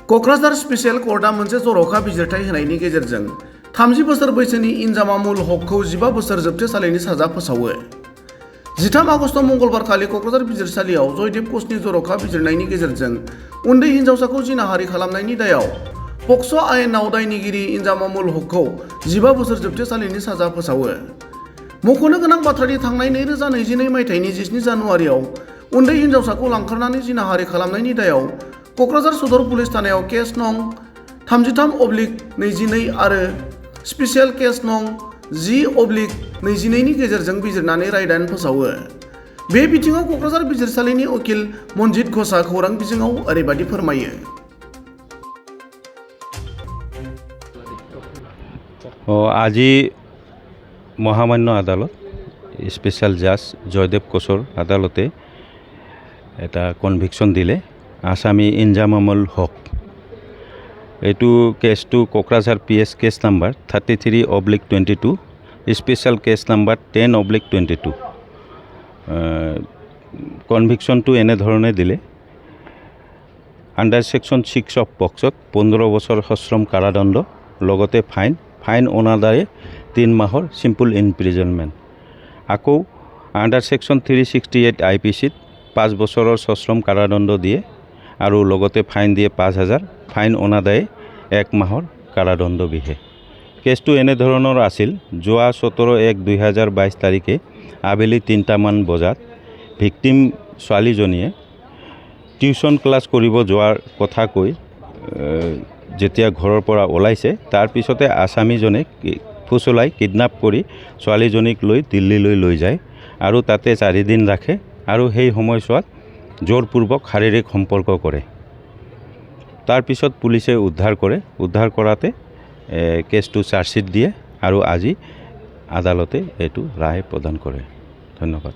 Kokrajhar special कर्टआ मोनसे जर'खा बिजिरथाय होनायनि गेजेरजों 30 बोसोर बैसोनि इन्जामामुल हकखौ 15 बोसोर जोबथेसालिनि साजा फोसावो। 13 आगस्ट मंगलबारखालि क'क्राझार बिजिरसालियाव जयदेब कचनि जर'खा बिजिरनायनि गेजेरजों उन्दै हिन्जावसाखौ जिनाहारि खालामनायनि दायाव पक्स' आयेनाव दायनिगिरि इन्जामामुल हकखौ 15 बोसोर जोबथेसालिनि साजा फोसावो। मख'नो गोनां बाथ्रानि थांनाय 2022 मायथाइनि 17 जानुवारियाव उन्दै हिन्जावसाखौ लांखारनानै जिनाहारि खालामनायनि दायाव क'क्राझार सदर पुलिस थानायाव केस नं 33/22 आरो स्पेसियेल केस नं 10/22 नि गेजेरजों बिजिरनानै रायदान फोसावो। बे बिथिङाव क'क्राझार बिजिरसालिनि उकिल मनजित घोषआ खौरां बिजोङाव ओरैबायदि फोरमायो। আজি মহামান্য আদালত স্পেশাল জাজ জয়দেব কোচৰ আদালতে এটা কনভিকশ্যন দিলে আসামী ইনজামামুল হক। এইটো কেছটো Kokrajhar PS case number 33/22 special case number 10/22। কনভিকশ্যনটো এনেধৰণে দিলে আণ্ডাৰ ছেকশ্যন 6 অফ পক্সত 15 বছৰ সশ্ৰম কাৰাদণ্ড লগতে ফাইন অনাদায়ে 3 মাহৰ চিম্পল ইনপ্ৰিজনমেণ্ট। আকৌ আণ্ডাৰ ছেকশ্যন 368 IPCত 5 বছৰৰ সশ্ৰম কাৰাদণ্ড দিয়ে আৰু লগতে ফাইন দিয়ে 5,000, ফাইন অনাদায়ে 1 মাহৰ কাৰাদণ্ড বিহে। কেছটো এনেধৰণৰ আছিল, যোৱা 17/1/2022 তাৰিখে আবেলি 3টামান বজাত ভিক্টিম ছোৱালীজনীয়ে টিউশ্যন ক্লাছ কৰিব যোৱাৰ কথা কৈ যেতিয়া ঘৰৰ পৰা ওলাইছে তাৰ পিছতে আসামীজনে ফুচলাই কিডনাপ কৰি ছোৱালীজনীক লৈ দিল্লীলৈ লৈ যায় আৰু তাতে 4 দিন ৰাখে আৰু সেই সময়ছোৱাত জোৰপূৰ্বক শাৰীৰিক সম্পৰ্ক কৰে। তাৰ পিছত পুলিচে উদ্ধাৰ কৰাতে কেছটো চাৰ্জশ্বিট দিয়ে আৰু আজি আদালতে এইটো ৰায় প্ৰদান কৰে। ধন্যবাদ।